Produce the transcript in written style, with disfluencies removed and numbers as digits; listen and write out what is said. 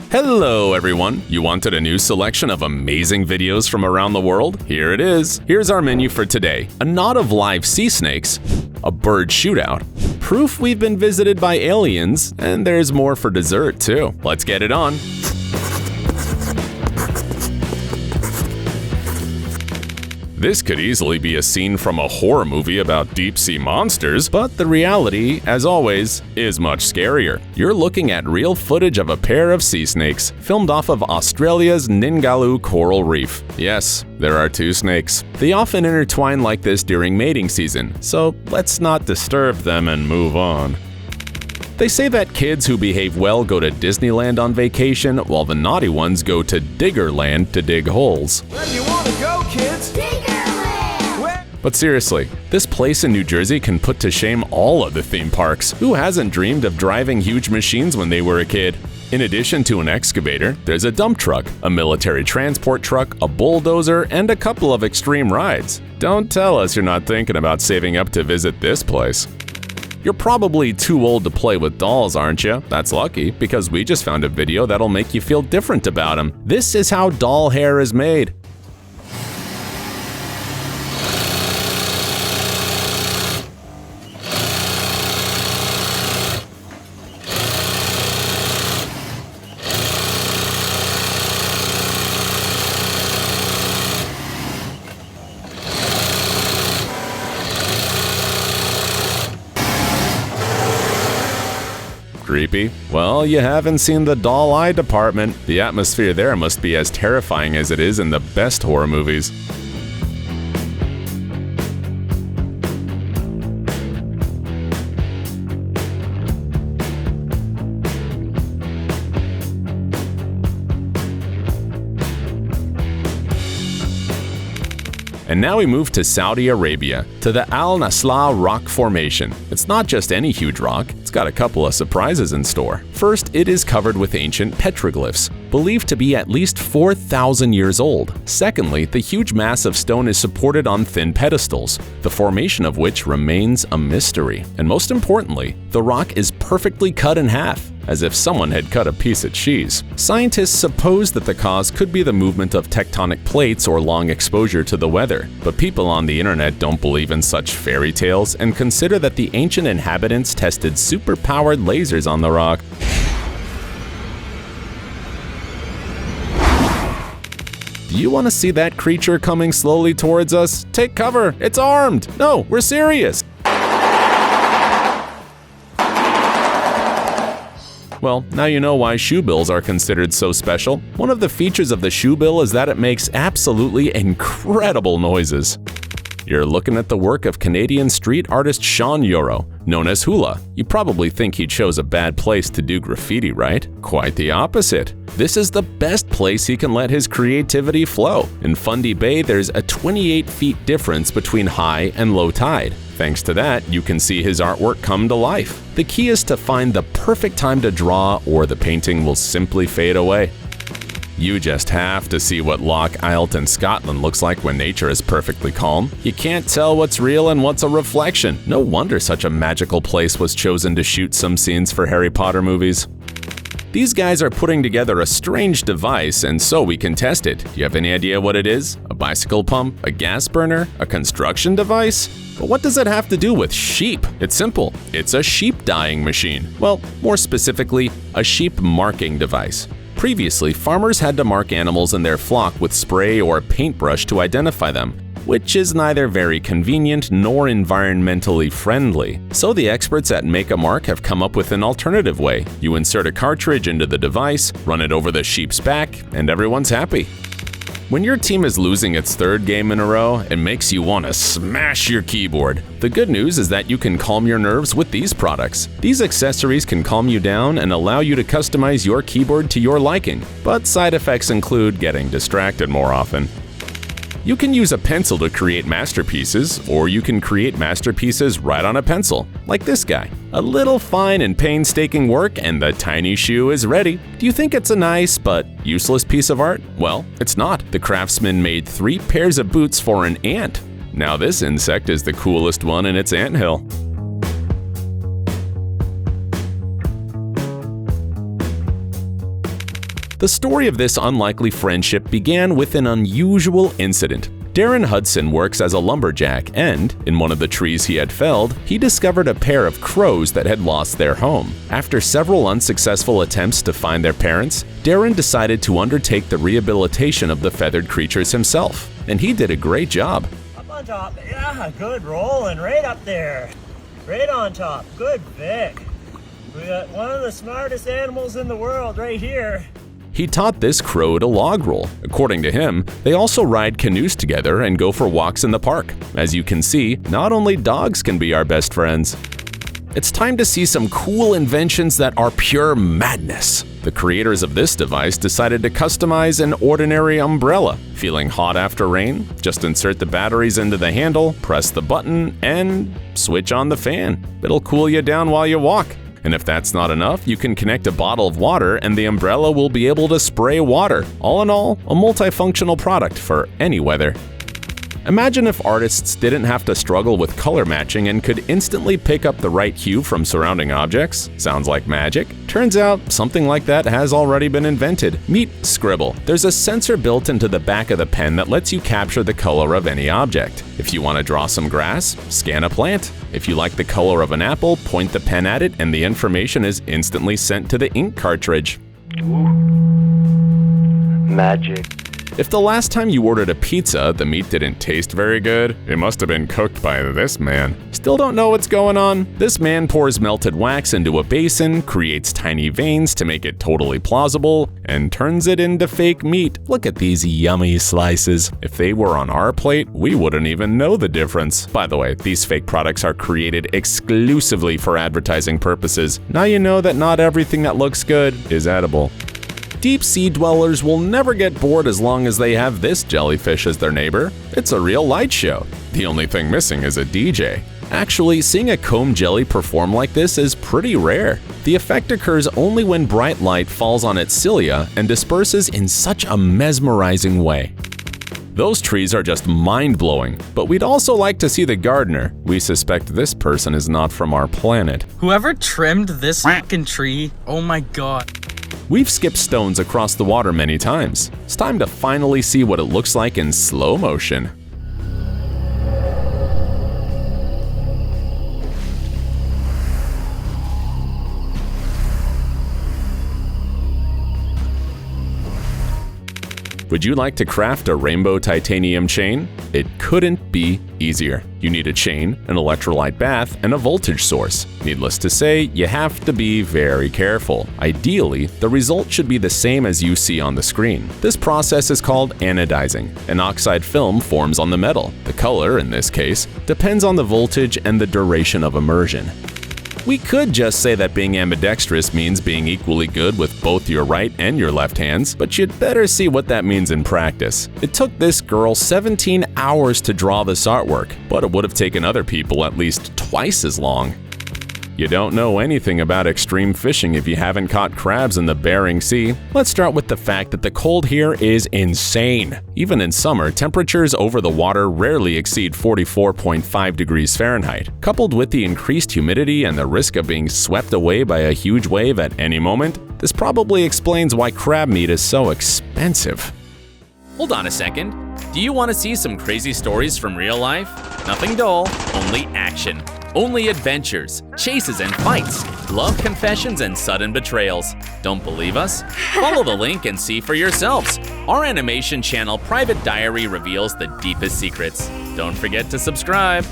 Hello everyone! You wanted a new selection of amazing videos from around the world? Here it is! Here's our menu for today. A knot of live sea snakes, a bird shootout, proof we've been visited by aliens, and there's more for dessert too. Let's get it on! This could easily be a scene from a horror movie about deep-sea monsters, but the reality, as always, is much scarier. You're looking at real footage of a pair of sea snakes, filmed off of Australia's Ningaloo Coral Reef. Yes, there are two snakes. They often intertwine like this during mating season, so let's not disturb them and move on. They say that kids who behave well go to Disneyland on vacation, while the naughty ones go to Diggerland to dig holes. Where do you want to go, kids? Diggerland! But seriously, this place in New Jersey can put to shame all of the theme parks. Who hasn't dreamed of driving huge machines when they were a kid? In addition to an excavator, there's a dump truck, a military transport truck, a bulldozer, and a couple of extreme rides. Don't tell us you're not thinking about saving up to visit this place. You're probably too old to play with dolls, aren't you? That's lucky, because we just found a video that'll make you feel different about them. This is how doll hair is made. Creepy? Well, you haven't seen the doll eye department. The atmosphere there must be as terrifying as it is in the best horror movies. And now we move to Saudi Arabia, to the Al Nasla rock formation. It's not just any huge rock, it's got a couple of surprises in store. First, it is covered with ancient petroglyphs, believed to be at least 4,000 years old. Secondly, the huge mass of stone is supported on thin pedestals, the formation of which remains a mystery. And most importantly, the rock is perfectly cut in half, as if someone had cut a piece of cheese. Scientists suppose that the cause could be the movement of tectonic plates or long exposure to the weather, but people on the internet don't believe in such fairy tales and consider that the ancient inhabitants tested super-powered lasers on the rock. Do you want to see that creature coming slowly towards us? Take cover! It's armed! No, we're serious! Well, now you know why shoebills are considered so special. One of the features of the shoebill is that it makes absolutely incredible noises. You're looking at the work of Canadian street artist Sean Yoro, known as Hula. You probably think he chose a bad place to do graffiti, right? Quite the opposite. This is the best place he can let his creativity flow. In Fundy Bay, there's a 28 feet difference between high and low tide. Thanks to that, you can see his artwork come to life. The key is to find the perfect time to draw, or the painting will simply fade away. You just have to see what Loch Eylt in Scotland looks like when nature is perfectly calm. You can't tell what's real and what's a reflection. No wonder such a magical place was chosen to shoot some scenes for Harry Potter movies. These guys are putting together a strange device, and so we can test it. Do you have any idea what it is? A bicycle pump? A gas burner? A construction device? But what does it have to do with sheep? It's simple. It's a sheep dyeing machine. Well, more specifically, a sheep marking device. Previously, farmers had to mark animals in their flock with spray or paintbrush to identify them, which is neither very convenient nor environmentally friendly. So the experts at Make a Mark have come up with an alternative way. You insert a cartridge into the device, run it over the sheep's back, and everyone's happy. When your team is losing its third game in a row, it makes you want to smash your keyboard. The good news is that you can calm your nerves with these products. These accessories can calm you down and allow you to customize your keyboard to your liking, but side effects include getting distracted more often. You can use a pencil to create masterpieces, or you can create masterpieces right on a pencil, like this guy. A little fine and painstaking work and the tiny shoe is ready. Do you think it's a nice but useless piece of art? Well, it's not. The craftsman made 3 pairs of boots for an ant. Now this insect is the coolest one in its anthill. The story of this unlikely friendship began with an unusual incident. Darren Hudson works as a lumberjack and, in one of the trees he had felled, he discovered a pair of crows that had lost their home. After several unsuccessful attempts to find their parents, Darren decided to undertake the rehabilitation of the feathered creatures himself, and he did a great job. Up on top, yeah, good rolling, right up there. Right on top, good Vic. We got one of the smartest animals in the world right here. He taught this crow to log roll. According to him, they also ride canoes together and go for walks in the park. As you can see, not only dogs can be our best friends. It's time to see some cool inventions that are pure madness. The creators of this device decided to customize an ordinary umbrella. Feeling hot after rain? Just insert the batteries into the handle, press the button, and switch on the fan. It'll cool you down while you walk. And if that's not enough, you can connect a bottle of water and the umbrella will be able to spray water. All in all, a multifunctional product for any weather. Imagine if artists didn't have to struggle with color matching and could instantly pick up the right hue from surrounding objects. Sounds like magic? Turns out, something like that has already been invented. Meet Scribble. There's a sensor built into the back of the pen that lets you capture the color of any object. If you want to draw some grass, scan a plant. If you like the color of an apple, point the pen at it and the information is instantly sent to the ink cartridge. Magic. If the last time you ordered a pizza, the meat didn't taste very good, it must have been cooked by this man. Still don't know what's going on? This man pours melted wax into a basin, creates tiny veins to make it totally plausible, and turns it into fake meat. Look at these yummy slices. If they were on our plate, we wouldn't even know the difference. By the way, these fake products are created exclusively for advertising purposes. Now you know that not everything that looks good is edible. Deep sea dwellers will never get bored as long as they have this jellyfish as their neighbor. It's a real light show. The only thing missing is a DJ. Actually, seeing a comb jelly perform like this is pretty rare. The effect occurs only when bright light falls on its cilia and disperses in such a mesmerizing way. Those trees are just mind-blowing, but we'd also like to see the gardener. We suspect this person is not from our planet. Whoever trimmed this fucking tree, oh my god. We've skipped stones across the water many times. It's time to finally see what it looks like in slow motion. Would you like to craft a rainbow titanium chain? It couldn't be easier. You need a chain, an electrolyte bath, and a voltage source. Needless to say, you have to be very careful. Ideally, the result should be the same as you see on the screen. This process is called anodizing. An oxide film forms on the metal. The color, in this case, depends on the voltage and the duration of immersion. We could just say that being ambidextrous means being equally good with both your right and your left hands, but you'd better see what that means in practice. It took this girl 17 hours to draw this artwork, but it would have taken other people at least twice as long. You don't know anything about extreme fishing if you haven't caught crabs in the Bering Sea. Let's start with the fact that the cold here is insane. Even in summer, temperatures over the water rarely exceed 44.5 degrees Fahrenheit. Coupled with the increased humidity and the risk of being swept away by a huge wave at any moment, this probably explains why crab meat is so expensive. Hold on a second. Do you want to see some crazy stories from real life? Nothing dull, only action. Only adventures, chases and fights, love confessions and sudden betrayals. Don't believe us? Follow the link and see for yourselves. Our animation channel Private Diary reveals the deepest secrets. Don't forget to subscribe.